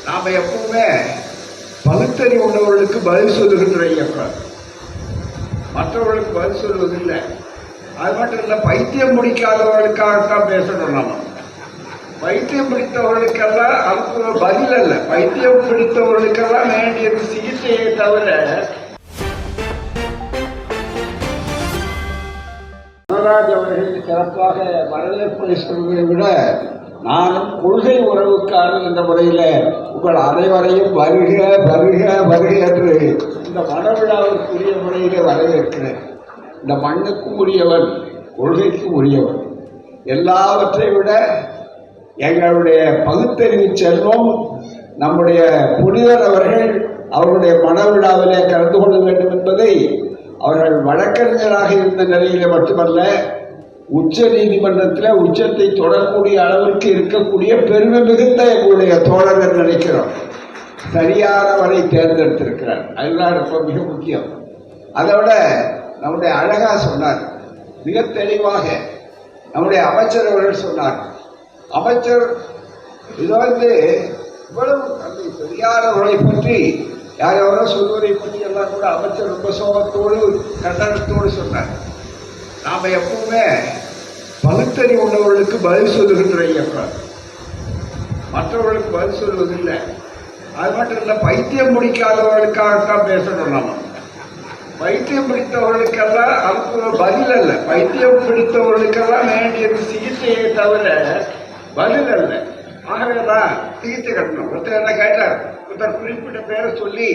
நாம எப்பவுமே பகுத்தறிவு உள்ளவர்களுக்கு பதில் சொல்லுகின்ற இயக்கம், மற்றவர்களுக்கு பதில் சொல்வதில்லை. அது மட்டும் இல்லை, பைத்தியம் பிடிக்காதவர்களுக்காகத்தான் பேசணும். நம்ம பைத்தியம் பிடித்தவர்களுக்கெல்லாம் அதுக்கு பதில் அல்ல, பைத்தியம் பிடித்தவர்களுக்கெல்லாம் வேண்டியது சிகிச்சையை தவிர. நடராஜ் அவர்கள் சிறப்பாக வரவேற்பை சொல்வதை விட, நானும் கொள்கை உறவுக்காரர் என்ற முறையில் உங்கள் அனைவரையும் வருக வருக வருக என்று இந்த மனவிழாவிற்குரிய முறையிலே வரவேற்கிறேன். இந்த மண்ணுக்கும் உரியவன், கொள்கைக்கும் உரியவன். எல்லாவற்றை விட எங்களுடைய பகுத்தறிவு செல்வம் நம்முடைய புனிதர் அவர்கள் அவருடைய மனவிழாவிலே கலந்து கொள்ள வேண்டும் என்பதை அவர்கள் வழக்கறிஞராக இருந்த நிலையில மட்டுமல்ல, உச்ச நீதிமன்றத்தில் உச்சத்தை தொடரக்கூடிய அளவிற்கு இருக்கக்கூடிய பெருமை மிகுந்த எங்களுடைய தோழர்கள் நினைக்கிறோம். சரியானவரை தேர்ந்தெடுத்திருக்கிறார். அதுதான் ரொம்ப மிக முக்கியம். அதை விட நம்முடைய அழகா சொன்னார், மிக தெளிவாக நம்முடைய அமைச்சர் அவர்கள் சொன்னார். அமைச்சர் இதை இவ்வளவு தந்தை பெரியார் அவர்களை பற்றி யாரெவரோ சொல்வதை பற்றி எல்லாம் கூட அமைச்சர் ரொம்ப சோகத்தோடு கண்டனத்தோடு சொன்னார். நாம எப்பவுமே பகுத்தறிவு உள்ளவர்களுக்கு பதில் சொல்லுகின்ற இயக்கம், மற்றவர்களுக்கு பதில் சொல்வதில்லை. அது மட்டும் இல்லை, பைத்தியம் பிடிக்காதவர்களுக்காகத்தான் பேசணும். நம்ம பைத்தியம் பிடித்தவர்களுக்கெல்லாம் அதுக்கு பதில் அல்ல, பைத்தியம் பிடித்தவர்களுக்கெல்லாம் வேண்டியது சிகிச்சையை தவிர பதில் அல்ல. ஆகவேதான் சிகிச்சை கட்டணும். ஒருத்தர் என்ன கேட்டார், ஒருத்தர் குறிப்பிட்ட பேரை சொல்லி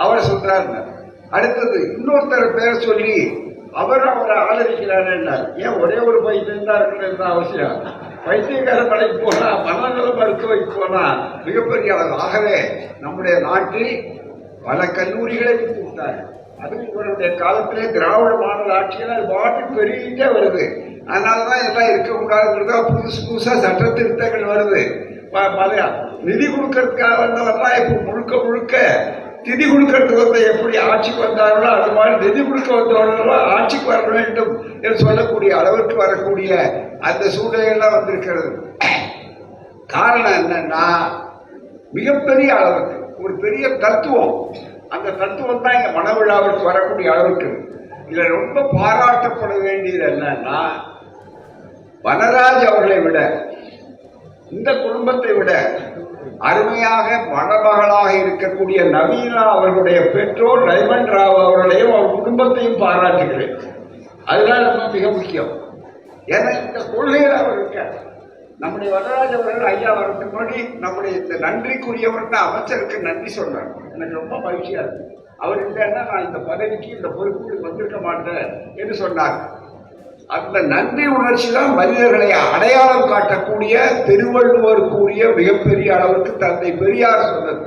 அவர் சொல்றாரு, அடுத்தது இன்னொருத்தர் பேரை சொல்லி அவரை ஆதரிக்கிறார் என்றார். ஏன் ஒரே ஒரு பைத்தியம் தான் இருக்கிற அவசியம்? பைத்தியக்கார படைக்கு போனா, மனநல மருத்துவக்கு போனா மிகப்பெரிய அளவு. ஆகவே நம்முடைய நாட்டில் பல கல்லூரிகளை விட்டு விட்டார்கள். அதுவும் இவருடைய காலத்திலே திராவிட மாடல் ஆட்சியில் அது பாட்டு பெருகிட்டே வருது. அதனாலதான் எல்லாம் இருக்கக்கூடாதுங்கிறதா புதுசா சட்ட திருத்தங்கள் வருது. நிதி கொடுக்கறதுக்காக வந்தவரெல்லாம் இப்ப முழுக்க முழுக்க நிதி கொடுக்கறதுக்கு வந்த எப்படி ஆட்சிக்கு வந்தார்களோ அது மாதிரி நிதி கொடுக்க வந்தவர்களெல்லாம் ஆட்சிக்கு வர வேண்டும் என்று சொல்லக்கூடிய அளவிற்கு வரக்கூடிய அந்த சூழ்நிலையெல்லாம் வந்திருக்கிறது. காரணம் என்னன்னா, மிகப்பெரிய அளவுக்கு ஒரு பெரிய தத்துவம், அந்த தத்துவம் தான் இங்க மனவிழாவிற்கு வரக்கூடிய அளவுக்கு. இதுல ரொம்ப பாராட்டப்பட வேண்டியது என்னன்னா, வனராஜ் அவர்களை விட, இந்த குடும்பத்தை விட அருமையாக மணமகளாக இருக்கக்கூடிய நவீனா அவர்களுடைய பெற்றோர் டைமண்ட் ராவ் அவர்களையும் அவர் குடும்பத்தையும் பாராட்டுகிறேன். அதுதான் ரொம்ப மிக முக்கியம். ஏன்னா இந்த கொள்கையில் அவர் இருக்கார். நம்முடைய வரராஜ் அவர்கள் ஐயா வரதுக்கு முன்னாடி நம்முடைய இந்த நன்றிக்குரியவர்னு அமைச்சருக்கு நன்றி சொன்னார். எனக்கு ரொம்ப மகிழ்ச்சியா இருக்கு. அவர் இல்லைன்னா நான் இந்த பதவிக்கு இந்த பொறுப்புக்கு வந்திருக்க மாட்டேன் என்று சொன்னார். அந்த நன்றி உணர்ச்சி தான் மனிதர்களை அடையாளம் காட்டக்கூடிய, திருவள்ளுவர் கூறிய மிகப்பெரிய அளவுக்கு தந்தை பெரியார் சொன்னது.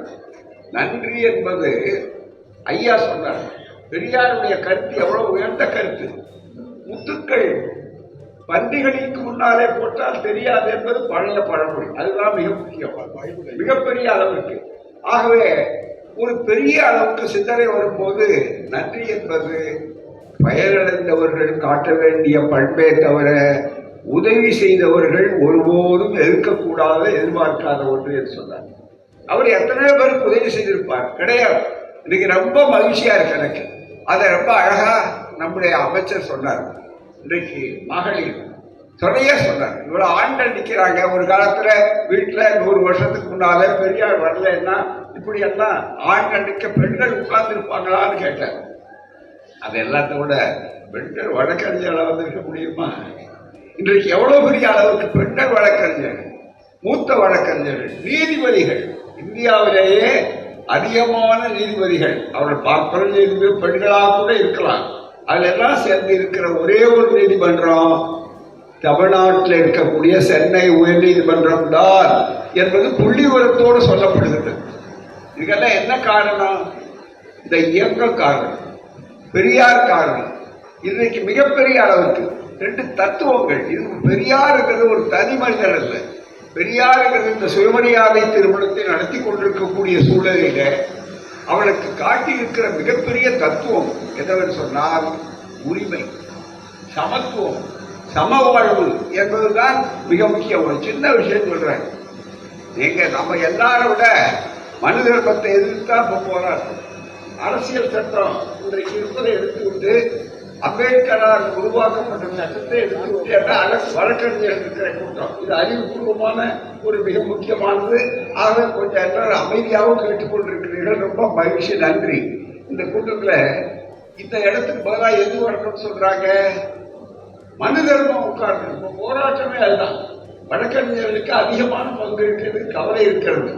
நன்றி என்பது ஐயா சொன்னார். பெரியாருடைய கருத்து எவ்வளவு உயர்ந்த கருத்து. முத்துக்கள் பன்றிகளுக்கு முன்னாலே போட்டால் தெரியாது என்பது பழைய பழமொழி. அதுதான் மிக முக்கியம், மிகப்பெரிய அளவுக்கு. ஆகவே ஒரு பெரிய அளவுக்கு சிந்தனை வரும்போது நன்றி என்பது பயனடைந்தவர்கள் காட்ட வேண்டிய பண்பே தவிர உதவி செய்தவர்கள் ஒருபோதும் எதிர்க்கக்கூடாத, எதிர்பார்க்காத ஒன்று என்று சொன்னார். அவர் எத்தனையோ பேருக்கு உதவி செய்திருப்பார், கிடையாது. இன்னைக்கு ரொம்ப மகிழ்ச்சியா இருக்கு எனக்கு. அதை ரொம்ப அழகா நம்முடைய அமைச்சர் சொன்னார். இன்றைக்கு மகளிர் துணையா சொன்னார். இவ்வளவு ஆண்கள் நிக்கிறாங்க. ஒரு காலத்துல வீட்டுல 100 வருஷத்துக்கு முன்னாலே பெரியார் வரலன்னா இப்படி எல்லாம் ஆண்கள் நிக்க பெண்கள் உட்கார்ந்து இருப்பாங்களான்னு கேட்டார். அது எல்லாத்த விட பெண்கள் வழக்கறிஞர்களாக வந்திருக்க முடியுமா? இன்றைக்கு எவ்வளவு பெரிய அளவுக்கு பெண்கள் வழக்கறிஞர்கள், மூத்த வழக்கறிஞர்கள், நீதிபதிகள், இந்தியாவிலேயே அதிகமான நீதிபதிகள். அவர்கள் பார்ப்பது நீதிபதி பெண்களாக கூட இருக்கலாம். அதுல எல்லாம் சேர்ந்து இருக்கிற ஒரே ஒரு நீதிமன்றம் தமிழ்நாட்டில் இருக்கக்கூடிய சென்னை உயர் நீதிமன்றம் தான் என்பது புள்ளி விவரத்தோடு சொல்லப்படுகிறது. இதுக்கெல்லாம் என்ன காரணம்? இந்த இயக்கம் காரணம், பெரியார் காரணம். இன்னைக்கு மிகப்பெரிய அளவுக்கு 2 தத்துவங்கள். இது பெரியாருங்கிறது ஒரு தனி மனிதர் அல்ல. பெரியாருங்கிறது இந்த சுயமரியாதை திருமணத்தை நடத்தி கொண்டிருக்கக்கூடிய சூழலில அவளுக்கு காட்டியிருக்கிற மிகப்பெரிய தத்துவம் என்னவென்று சொன்னால் உரிமை, சமத்துவம், சமவாழ்வு என்பதுதான் மிக முக்கியம். ஒரு சின்ன விஷயம் சொல்றேன். நீங்க நம்ம எல்லாரை விட மனு தர்மத்தை எதிர்த்தான் போராட்டம். அரசியல் சட்டம் இன்றைக்கு இருப்பதை எடுத்துவிட்டு அம்பேத்கரால் உருவாக்கப்பட்ட சட்டத்தை எடுத்துவிட்டு வழக்கறிஞர்கள் இருக்கிற கூட்டம். இது அறிவுபூர்வமான ஒரு மிக முக்கியமானது. ஆக கொஞ்சம் எல்லாரும் அமைதியாகவும் கேட்டுக்கொண்டிருக்கிறீர்கள். ரொம்ப மகிழ்ச்சி, நன்றி. இந்த கூட்டத்தில் இந்த இடத்துக்கு பதிலாக எது வரணும்னு சொல்றாங்க? மனு தர்மம் உட்கார்ந்து. இப்போ போராட்டமே அதுதான். வழக்கறிஞர்களுக்கு அதிகமான பங்கு இருக்கிறது, கவலை இருக்கிறது.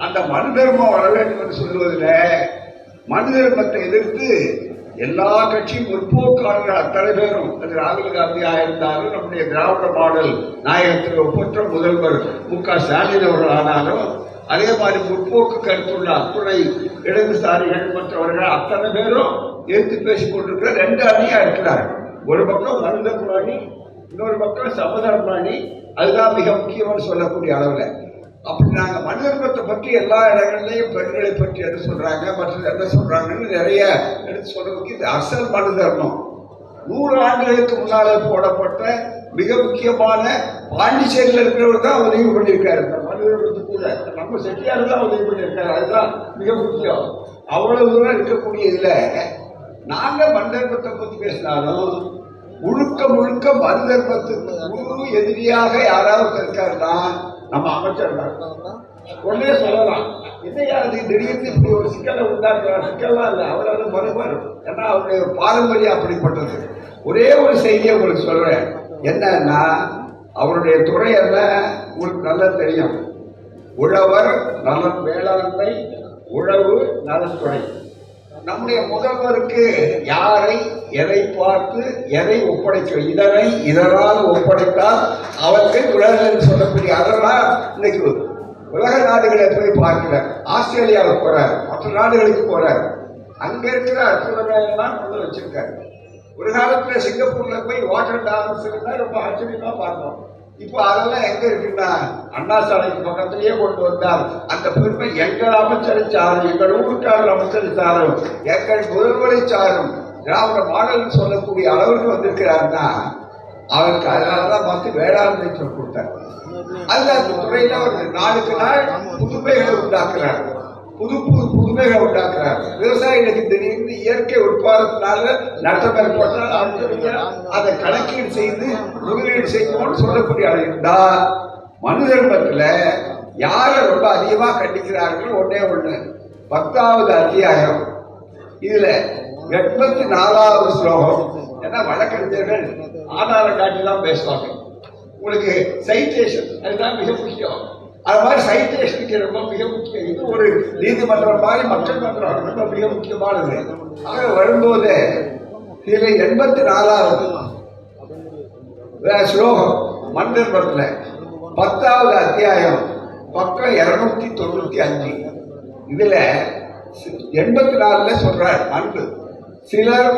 அந்த மனு தர்மம் வர வேண்டும் என்று சொல்வதில் மனு தர்மத்தை எதிர்த்து எல்லா கட்சியும் முற்போக்காளர்கள் அத்தனை பேரும், அது ராகுல் காந்தியாக இருந்தாலும், நம்முடைய திராவிட மாடல் நாயகத்தில் ஒப்பற்ற முதல்வர் மு.க. ஸ்டாலின் அவர்கள் ஆனாலும், அதே மாதிரி முற்போக்கு கருத்துள்ள அத்துணை இடதுசாரிகள் மற்றவர்கள் அத்தனை பேரும் எடுத்து பேசிக் கொண்டிருக்கிற ரெண்டு அணியா இருக்கிறார். ஒரு பக்கம் மனு தர்மாணி, இன்னொரு பக்கம் சமதர்மாணி. அதுதான் மிக முக்கியமான சொல்லக்கூடிய அளவில். அப்படி நாங்க மனு தர்மத்தை பற்றி எல்லா இடங்கள்லையும் பெண்களை பற்றி என்ன சொல்றாங்க, மற்ற என்ன சொல்றாங்கன்னு நிறைய எடுத்து சொல்றதுக்கு இது அசல் மனு தர்மம். 100 ஆண்டுகளுக்கு முன்னாலே போடப்பட்ட மிக முக்கியமான பாண்டிச்சேரியில் இருக்கிறவர் தான் உதவி பண்ணியிருக்காரு. இந்த மனு தர்மத்துக்கு கூட நம்ம செட்டியார் தான் உதவி பண்ணியிருக்காரு. அதுதான் மிக முக்கியம். அவ்வளவு தூரம் இருக்கக்கூடிய இதுல நாங்க மனு தர்மத்தை பத்தி பேசினாலும் முழுக்க முழுக்க மனு தர்மத்துக்கு முழு எதிரியாக யாராவது இருக்காருன்னா நம்ம அமைச்சர் தான். உடனே சொல்லலாம், இதையாவது திடீர்னு இப்படி ஒரு சிக்கலை உண்டாக்குறார். சிக்கல்லாம் இல்லை, அவரால் மறுபார். ஏன்னா அவருடைய பாரம்பரியம் அப்படிப்பட்டது. ஒரே ஒரு செய்தியை உங்களுக்கு சொல்றேன். என்னன்னா, அவருடைய துறை என்ன உங்களுக்கு நல்லா தெரியும். உழவர் நலன் வேளாண்மை, உழவு நலத்துறை. நம்முடைய முதல்வருக்கு யாரை எதை பார்த்து எதை ஒப்படைக்க, இதனால் ஒப்படைத்தால் அவருக்கு உலகில் சொல்லக்கூடிய. அதெல்லாம் இன்னைக்கு உலக நாடுகளை போய் பார்க்கிறார். ஆஸ்திரேலியாவுக்கு போறார், மற்ற நாடுகளுக்கு போறார். அங்க இருக்கிற அற்புதங்கள்லாம் கொண்டு வச்சிருக்காரு. ஒரு காலத்துல சிங்கப்பூர்ல போய் வாட்டர் டான்ஸ் ரொம்ப ஆச்சரியமா பார்த்தோம். இப்போ அதெல்லாம் எங்க இருக்குன்னா அண்ணா சாலைக்கு பக்கத்திலேயே கொண்டு வந்தார். அந்த பெருமை எங்கள் அமைச்சரை சாரும், எங்கள் ஊருக்காரர் அமைச்சரை சாரும், எங்கள் முதல்வரை சாரும், திராவிட மாடல் சொல்லக்கூடிய அளவுக்கு வந்திருக்கிறார்னா அவருக்கு அதனாலதான் பார்த்து வேளாண்மை சொல் கொடுத்தார். அந்த துறையில ஒரு நாளுக்கு நாள் புதுமைகளை உண்டாக்குறார், புதுமைகளை உண்டாக்குறார். விவசாயிகளுக்கு திடீர்னு இயற்கை உட்பாதத்தினால நஷ்டம் ஏற்பட்டால் அதை கணக்கீடு செய்து முதலீடு செய்யணும்னு சொல்லக்கூடிய இருந்தா மனு தர்மத்துல யாரை ரொம்ப அதிகமா கண்டிக்கிறார்கள்? ஒண்ணு 10வது அத்தியாயம். இதுல 84வது ஸ்லோகம். ஏன்னா வழக்கறிஞர்கள் ஆதாரம் காட்டிலாம் பேசுவாங்க. உங்களுக்கு சைட்டேஷன் அதுதான் மிக முக்கியம். அது மாதிரி சைட்டேஷனுக்கு ரொம்ப மிக முக்கியம். இது ஒரு நீதிமன்றம் மாதிரி மக்கள் மன்றம் ரொம்ப மிக முக்கியமானது. ஆக வரும்போது இதுல 84வது ஸ்லோகம் மனு தர்மத்துல 10வது அத்தியாயம் பக்கம் 295. இதுல 84ல சொல்றார் அன்பு. சிலர்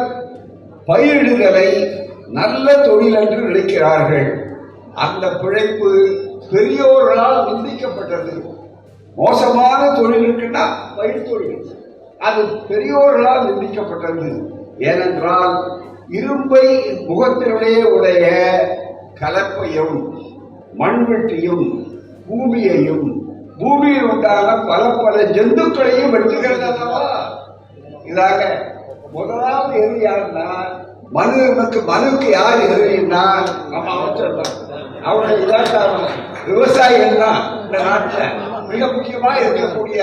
பயிரிடுதலை நல்ல தொழில் என்று நினைக்கிறார்கள். அந்த பிழைப்பு பெரியோர்களால் நிந்திக்கப்பட்டது. மோசமான தொழில் இருக்குன்னா பயிர் தொழில், அது பெரியோர்களால் நிந்திக்கப்பட்டது. ஏனென்றால் இரும்பை முகத்தினுடைய உடைய கலப்பையும் மண்வெட்டியும் பூமியையும் பூமியில் உண்டான பல ஜந்துக்களையும் வெட்டுகிறது அல்லவா. இதாக முதலாவது எது யாருன்னா மனுக்கு யார் எதிரின்னா நம்ம அமைச்சர் தான். அவருடைய இலாக்காரன் விவசாயிகள் தான் இந்த நாட்டில் மிக முக்கியமா இருக்கக்கூடிய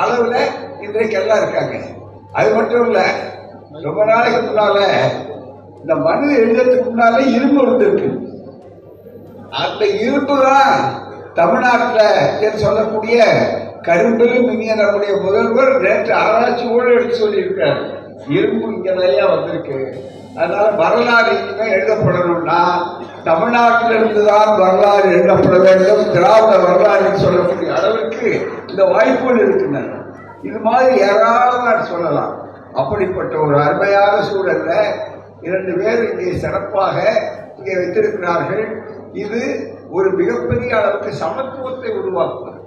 அளவுல இன்றைக்கு எல்லாம் இருக்காங்க. அது மட்டும் இல்ல, ரொம்ப நாளைக்கு முன்னால இந்த மனு எழுதுறதுக்கு முன்னால இரும்பு இருந்திருக்கு. அந்த இரும்பு தான் தமிழ்நாட்டில் சொல்லக்கூடிய கரும்பிலும் இனிய நம்முடைய முதல்வர் நேற்று ஆராய்ச்சியோடு எடுத்து சொல்லியிருக்கார். இரும்பு இங்க நிறைய வந்திருக்கு. அதனால வரலாறு இனிமே எழுதப்படணும்னா தமிழ்நாட்டிலிருந்து தான் வரலாறு எழுதப்பட வேண்டும். திராவிட வரலாறு சொல்லக்கூடிய அளவுக்கு இந்த வாய்ப்புகள் இருக்கின்றன. இது மாதிரி ஏராளமாக சொல்லலாம். அப்படிப்பட்ட ஒரு அருமையான சூழல்ல 2 பேர் இங்கே சிறப்பாக இங்கே வைத்திருக்கிறார்கள். இது ஒரு மிகப்பெரிய அளவுக்கு சமத்துவத்தை உருவாக்குவது.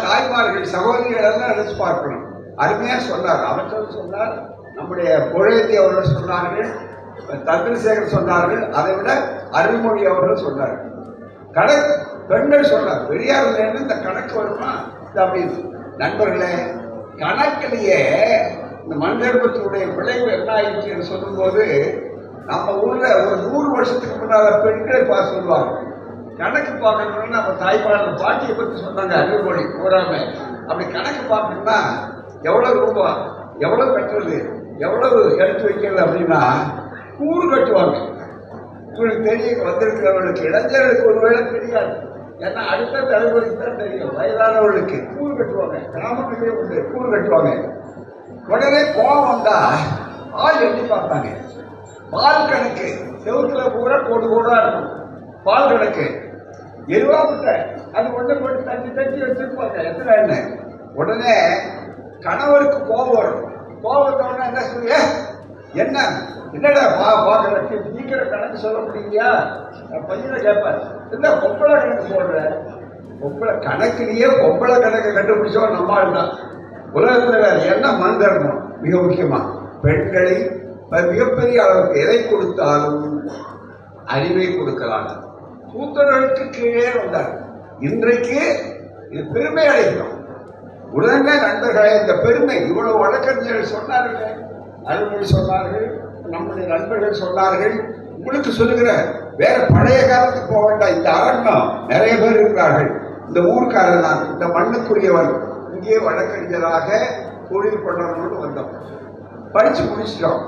தாய்மார்கள் சகோதரிகள் எல்லாம் நினைச்சு பார்க்கணும். அருமையா சொன்னார், அமைச்சர் சொன்னார், நம்முடைய புழையத்தி அவர்கள் சொன்னார்கள், சந்திரசேகர் சொன்னார்கள், அதை விட அருள்மொழி அவர்கள் சொன்னார்கள். பெண்கள் சொன்னார், பெரியார் இந்த கணக்கு வருமா அப்படி நண்பர்களே, கணக்கிலேயே இந்த மண்கர்ப்பத்தினுடைய விளைவு என்ன ஆயிடுச்சுன்னு சொல்லும்போது, நம்ம ஊர்ல ஒரு 100 வருஷத்துக்கு முன்னால பெண்களை பார்த்து சொல்லுவாங்க. கணக்கு பார்க்கணும்னா நம்ம தாய்ப்பாளர் பாட்டியை பற்றி சொன்னாங்க, அருள்மொழி கூறாம. அப்படி கணக்கு பார்க்கணும்னா எவ்வளவு ரூபா, எவ்வளவு கட்டுறது, எவ்வளவு எடுத்து வைக்கிறது அப்படின்னா கூறு கட்டுவாங்க. உங்களுக்கு தெரியும், வந்திருக்கிறவர்களுக்கு இளைஞர்களுக்கு ஒருவேளை தெரியாது, ஏன்னா அடுத்த தலைமுறைக்கு தான் தெரியும். வயதானவர்களுக்கு கூறு கட்டுவாங்க, கிராமத்திலே உண்டு கூறு கட்டுவாங்க. உடனே கோபம் வந்தா பால் எண்ணி பார்த்தாங்க. பால் கணக்கு செவத்துல பூரா கோடு கோடா இருக்கும். பால் கணக்கு எருவா விட்ட அது ஒண்ணு போட்டு தட்டி தட்டி வச்சிருப்பாங்க எத்தனை என்ன. உடனே கணவருக்கு கோபம் வரும். கோபத்தோட என்ன சொல்லுங்க, என்ன என்னடா பாக்குற சீக்கிர கணக்கு சொல்ல முடியலையா? பையனை கேட்பார், என்ன பொம்பளை கணக்கு போடுற? பொம்பளை கணக்குலயே பொம்பளை கணக்கை கண்டுபிடிச்சோம் நம்மால் தான் உலகத்துல. வேற என்ன மண் தரணும்? மிக முக்கியமா பெண்களை மிகப்பெரிய அளவுக்கு எதை கொடுத்தாலும் அறிவை கொடுக்கலாம். சூத்திரர்களுக்கு கீழே வந்தார். இன்றைக்கு இது பெருமை அடைகிறோம். உடனே நண்பர்களே, இந்த பெருமை இவ்வளவு வழக்கறிஞர்கள் சொன்னார்கள், அருள்மொழி சொன்னார்கள், நம்முடைய நண்பர்கள் சொன்னார்கள். உங்களுக்கு சொல்லுகிற வேற பழைய காலத்துக்கு போக வேண்டாம். இந்த அரங்கம் நிறைய பேர் இருக்கிறார்கள். இந்த ஊர்க்காரர் தான், இந்த மண்ணுக்குரியவன். இங்கே வழக்கறிஞராக தொழில் பண்ணணும்னு வந்தோம். படிச்சு முடிச்சிட்டோம்.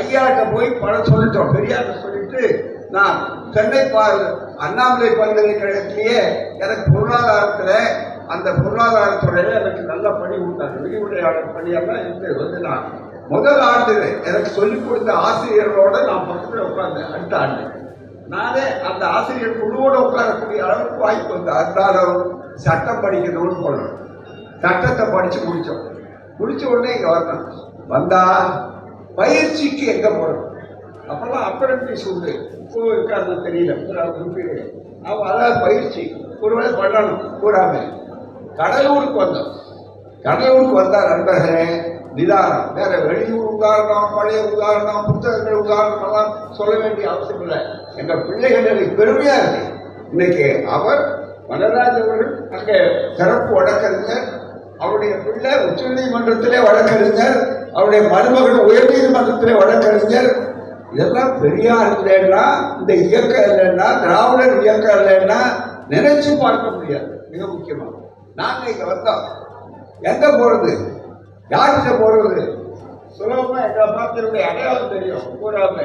ஐயாட்ட போய் பணம் சொல்லிட்டோம், பெரியார்ட்ட சொல்லிட்டு நான் சென்னை அண்ணாமலை பல்கலைக்கழகத்திலேயே எனக்கு பொருளாதாரத்துல அந்த பொருளாதாரத்துறையில எனக்கு நல்ல பணி கொடுத்தாங்க. விரிவுரையாளர் பணியெல்லாம் இருந்து வந்து நான் முதல் ஆண்டு எனக்கு சொல்லிக் கொடுத்த ஆசிரியர்களோட நான் பக்கத்தில் உட்கார்ந்தேன். அடுத்த ஆண்டு நானே அந்த ஆசிரியர் குழுவோட உட்காரக்கூடிய அளவுக்கு வாய்ப்பு வந்து அன்றாடம் சட்டம் படிக்கணும்னு போனோம். சட்டத்தை படிச்சு முடிச்சோம். முடிச்ச உடனே இங்க வரணும். வந்தா பயிற்சிக்கு எங்க போறோம்? அப்பெல்லாம் அப்ரண்டிஸ் உண்டு, இப்போ இருக்காது தெரியல. அவன் அதாவது பயிற்சி ஒருவேளை பண்ணணும் கூறாம கடலூருக்கு வந்தோம். கடலூருக்கு வந்தா நண்பர்களே நிதானம். வேற வெளியூர் உதாரணம், பழைய உதாரணம், புத்தகங்கள் உதாரணம் எல்லாம் சொல்ல வேண்டிய அவசியம் இல்லை. எங்க பிள்ளைகள் எனக்கு பெருமையா இருக்கு. இன்னைக்கு அவர் வனராஜ் அவர்கள் அங்க சிறப்பு வழக்கறிஞர், அவருடைய பிள்ளை உச்ச நீதிமன்றத்திலே வழக்கறிஞர், அவருடைய மருமகன் உயர் நீதிமன்றத்திலே வழக்கறிஞர். இதெல்லாம் பெரியார் இல்லைன்னா, இந்த இயக்கம் இல்லைன்னா, திராவிடர் இயக்கம் இல்லைன்னா நினைச்சு பார்க்க முடியாது. மிக முக்கியமா நாங்க இங்க வந்தோம். எங்க போறது, யார்கிட்ட போறது? சுலபமா எங்க பார்த்தனுடைய அடையாளம் தெரியும். கூறாம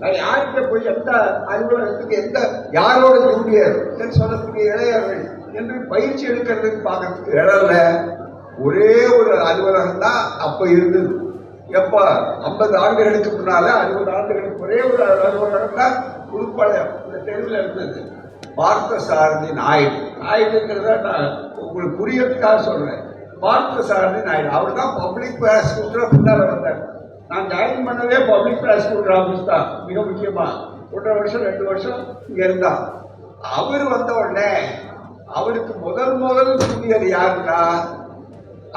நான் யார்கிட்ட போய் எந்த அலுவலகத்துக்கு எந்த யாரோட ஜூனியர் சொல்லக்கூடிய இளையர்கள் என்று பயிற்சி எடுக்கிறதுக்கு பார்க்கறதுக்கு இடம்ல. ஒரே ஒரு அலுவலகம் தான் அப்ப இருந்தது. எப்ப 50 ஆண்டுகளுக்கு முன்னால 60 ஆண்டுகளுக்கு ஒரே ஒரு அலுவலகம் தான் புதுப்பாளையம் இந்த தெருவில் இருந்தது. பார்த்த சாரதி நாயுடு. நாயுடுங்கிறத நான் உங்களுக்கு புரியறதுக்காக சொல்றேன். பார்த்த சாரதி நாயுடு அவர் தான் பப்ளிக் ப்ராசிக்யூட்டர் பின்னால வந்தார். நான் ஜாயின் பண்ணவே பப்ளிக் ப்ராசிக்யூட்டர் ஆஃபீஸ் தான். மிக முக்கியமா 1.5 வருஷம் 2 வருஷம் இங்க இருந்தான். அவர் வந்த உடனே அவருக்கு முதல் புதியது யாருன்னா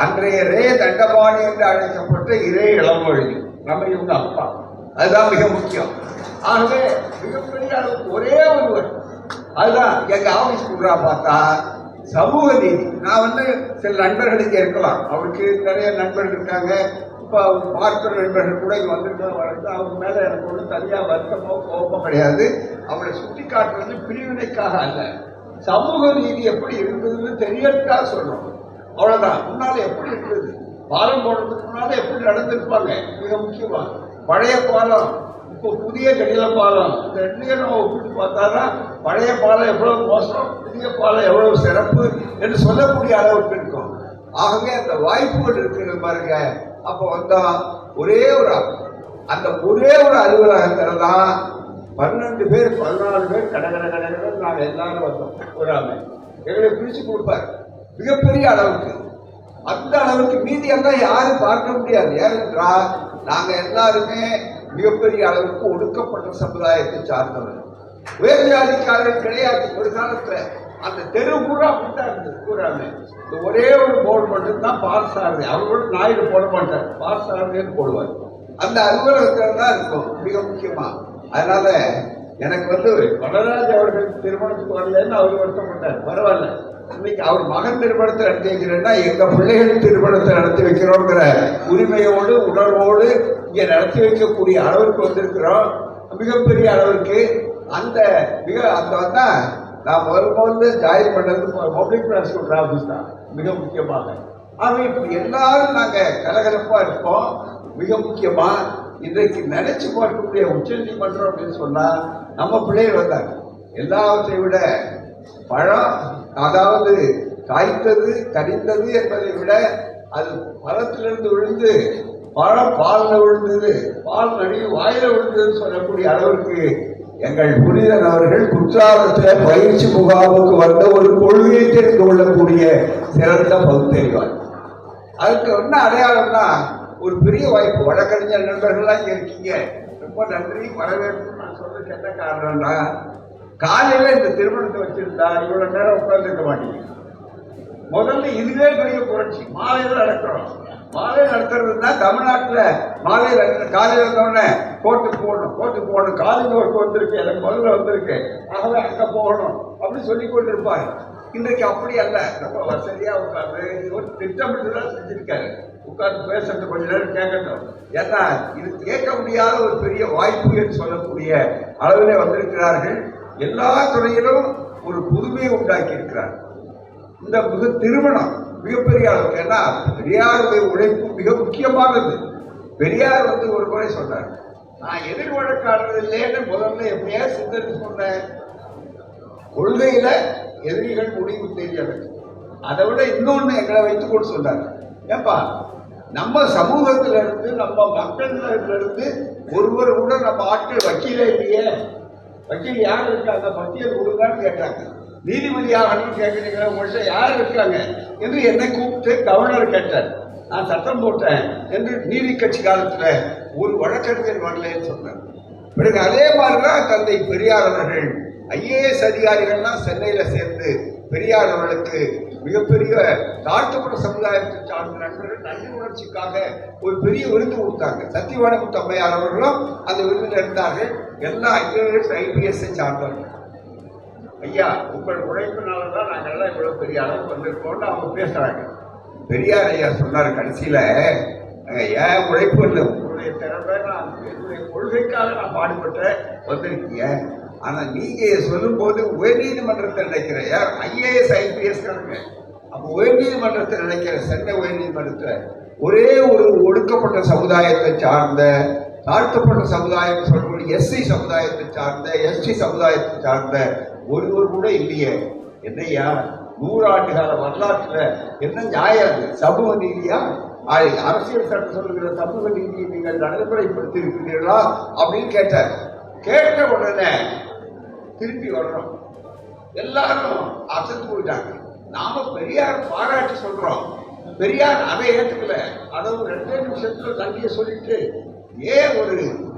அன்றைய ரே தண்டபாணி என்று அழைக்கப்பட்ட இரே இளமொழி, நம்ம இவங்க அப்பா. அதுதான் மிக முக்கியம். ஆகவே மிகப்பெரிய அளவுக்கு ஒரே ஒருவர் அதுதான் எங்க ஆபீஸ் கொடுறா. பார்த்தா சமூக நீதி. நான் வந்து சில நண்பர்கள் இங்க இருக்கலாம், அவருக்கு நிறைய நண்பர்கள் இருக்காங்க. இப்ப அவங்க பார்க்கிற நண்பர்கள் கூட இங்க வந்திருக்க அவங்க மேல எனக்கு ஒன்றும் தனியா வருத்தமோ கோபமோ கிடையாது. அவங்களை சுட்டி காட்டுறது பிரிவினைக்காக அல்ல, சமூக நீதி எப்படி இருந்ததுன்னு தெரியறதுக்காக சொல்றோம். அவ்வளவுதான். முன்னால எப்படி இருந்தது, பாலம் போடுறதுக்கு முன்னால எப்படி நடந்திருப்பாங்க. மிக முக்கியமா பழைய பாலம், இப்போ புதிய கடில பாலம், இந்த ரெண்டையும் நம்ம ஒப்பிட்டு பார்த்தாதான் பழைய பாலம் எவ்வளவு மோசம், புதிய பாலம் எவ்வளவு சிறப்பு என்று சொல்லக்கூடிய அளவுக்கு இருக்கும். ஆகவே அந்த வாய்ப்புகள் இருக்கிறது பாருங்க. அப்ப வந்தா ஒரே ஒரு அலுவலகத்துல தான் 12 பேர் 14 பேர் கடகட நாங்க எல்லாரும் வந்தோம். கூறாம எங்களை பிரிச்சு கொடுப்பார் மிகப்பெரிய அளவுக்கு. அந்த அளவுக்கு மீதி எல்லாம் யாரும் பார்க்க முடியாது. ஏனென்றால் நாங்க எல்லாருமே மிகப்பெரிய அளவுக்கு ஒடுக்கப்பட்ட சமுதாயத்தை சார்ந்தவர். உயர்ஜாதிக்காரர்கள் கிடையாது. ஒரு காலத்துல அந்த தெரு பூரா அப்படித்தான் இருந்தது. கூறாம இந்த ஒரே ஒரு போர்டு மட்டும்தான் பார்சாரதி. அவரோட நாயுடு போட மாட்டார், பார்சாரதின்னு போடுவார். அந்த அலுவலகத்தில் தான் இருக்கும் மிக முக்கியமா. அதனால எனக்கு வந்து வனராஜ் அவர்கள் திருமணத்துக்கு வரலன்னு அவர் வருத்தப்பட்டார். பரவாயில்ல, இன்னைக்கு அவர் மகன் திருமணத்தை நடத்தி வைக்கிறேன்னா எங்க பிள்ளைகள் திருமணத்தை நடத்தி வைக்கிறோங்கிற உரிமையோடு உணர்வோடு இங்க நடத்தி வைக்கக்கூடிய அளவிற்கு வந்திருக்கிறோம். மிகப்பெரிய அளவிற்கு அந்த வந்தா நான் வரும்போது ஜாயின் பண்ணது பப்ளிக் ப்ராசிக்யூட்டர் ஆஃபீஸ் தான் மிக முக்கியமாக. ஆக இப்படி எல்லாரும் நாங்க கலகலப்பா இருப்போம். மிக முக்கியமா இன்றைக்கு நினைச்சு பார்க்கக்கூடிய உச்ச நீதிமன்றம் அப்படின்னு சொன்னா நம்ம பிள்ளைகள் வந்தாங்க. எல்லாவற்றை விட பழம், அதாவது காய்த்தது கனிந்தது என்பதை விட அது பழத்திலிருந்து விழுந்து பழம் பால்ல விழுந்தது, பால் நழுவி வாயில விழுந்ததுன்னு சொல்லக்கூடிய அளவிற்கு எங்கள் புனிதன் அவர்கள் குற்றாலத்தில் பயிற்சி முகாமுக்கு வந்த ஒரு கொள்கையை தெரிந்து கொள்ளக்கூடிய சிறந்த பகுத்தறிவார். அதுக்கு என்ன அடையாளம்னா ஒரு பெரிய வாய்ப்பு. வழக்கறிஞர் நண்பர்கள்லாம் இங்க இருக்கீங்க, ரொம்ப நன்றி, வரவேற்பு. நான் சொல்றதுக்கு என்ன காரணம்னா, காலையில இந்த திருமணத்தை வச்சிருந்தா இவ்வளவு நேரம் உட்கார்ந்து இருக்க மாட்டீங்க. முதல்ல இதுவே பெரிய புரட்சி. மாலையில நடக்கிறோம். மாலை நடத்துறதுன்னா தமிழ்நாட்டில் மாலையில் காலையில் இருந்தோடனே கோர்ட்டுக்கு போகணும், காலேஜ் ஒர்க் வந்திருக்கு, எனக்கு முதல்ல வந்திருக்கு, ஆகவே அங்கே போகணும் அப்படின்னு சொல்லி கொண்டு இருப்பாங்க. இன்றைக்கு அப்படி அல்ல, ரொம்ப வசதியா உட்கார்ந்து ஒரு திட்டமிட்டு தான் செஞ்சிருக்காரு. உட்கார்ந்து பேசுறது கொஞ்ச நேரம் கேட்கட்டும், ஏன்னா இது கேட்க முடியாத ஒரு பெரிய வாய்ப்பு என்று சொல்லக்கூடிய அளவிலே வந்திருக்கிறார்கள். எல்லா துறையிலும் ஒரு புதுமையை உண்டாக்கி இருக்கிறார். இந்த திருமணம் மிகப்பெரிய அளவுக்கு, ஏன்னா பெரியாருடைய உழைப்பு மிக முக்கியமானது. பெரியார் ஒரு முறை சொன்னார், நான் எதிர் வழக்காடுறது இல்லைன்னு முதல்ல எப்படியா சிந்தனை சொன்னேன். கொள்கையில எதிரிகள் முடிவு தெரியாது. அதை விட இன்னொன்னு எங்களை வைத்துக் கொண்டு சொன்னார், ஏப்பா நம்ம சமூகத்தில இருந்து நம்ம மக்கள்ல இருந்து ஒருவர் கூட நம்ம ஆட்கள் வக்கீலே இல்லையே, வக்கீல் யார் இருக்காங்க பட்டியல் கொடுங்கன்னு கேட்டாங்க. நீதிபதியாகணும்னு கேட்குறீங்களா, உங்கள்கிட்ட யார் இருக்காங்க என்று என்னை கூப்பிட்டு கவர்னர் கேட்டார். நான் சட்டம் போட்டேன் என்று நீதி கட்சி காலத்துல ஒரு வழக்கறிஞர் வரலன்னு சொன்னார். பிறகு அதே மாதிரிதான் தந்தை பெரியார் அவர்கள் ஐஏஎஸ் அதிகாரிகள்லாம் சென்னையில சேர்ந்து பெரியார் அவர்களுக்கு மிகப்பெரிய தாழ்த்தப்பட்ட சமுதாயத்தை சார்ந்த நண்பர்கள் நன்றி உணர்ச்சிக்காக ஒரு பெரிய விருது கொடுத்தாங்க. சத்தியவானமுத்து அம்மையார் அவர்களும் அந்த விருதில் இருந்தார்கள். எல்லா ஐஏஎஸ் ஐபிஎஸ் சார்ந்தவர்கள். ஐயா, உங்கள் உழைப்பினால்தான் நாங்கள் எல்லாம் இவ்வளவு பெரிய அளவுக்கு வந்திருக்கோம்னு அவங்க பேசுறாங்க. பெரியார் ஐயா சொன்னார் கடைசியில, ஏன் உழைப்பு இல்லை, உங்களுடைய திறமை, நான் என்னுடைய கொள்கைக்காக நான் பாடுபட்ட வந்திருக்கீங்க. ஆனா நீங்க சொல்லும் போது உயர்நீதிமன்றத்தில் நினைக்கிற யார் ஐஏஎஸ் ஐபிஎஸ் காரங்க, அப்ப உயர்நீதிமன்றத்தில் நினைக்கிற சென்னை உயர்நீதிமன்றத்தில் ஒரே ஒரு ஒடுக்கப்பட்ட சமுதாயத்தை சார்ந்த, தாழ்த்தப்பட்ட சமுதாயம் சொல்லக்கூடிய எஸ்சி சமுதாயத்தை சார்ந்த, எஸ்டி சமுதாயத்தை சார்ந்த ஒருவர் கூட இல்லையே. என்னையா 100 ஆண்டு கால வரலாற்றுல என்ன நியாயம்? சமூக நீதியா? அரசியல் சட்டம் சொல்லுகிற சமூக நீதியை நீங்கள் நடைமுறைப்படுத்தி இருக்கிறீர்களா அப்படின்னு கேட்டார். கேட்ட உடனே திருப்பி வர்றோம், எல்லாரும் அசத்து போயிட்டாங்க. நாம பெரியார் பாராட்டி சொல்றோம், பெரியார் அதை ஏற்றுக்கல. அதாவது 2 நிமிஷத்துல தண்டிய சொல்லிட்டு, ஏன் ஒரு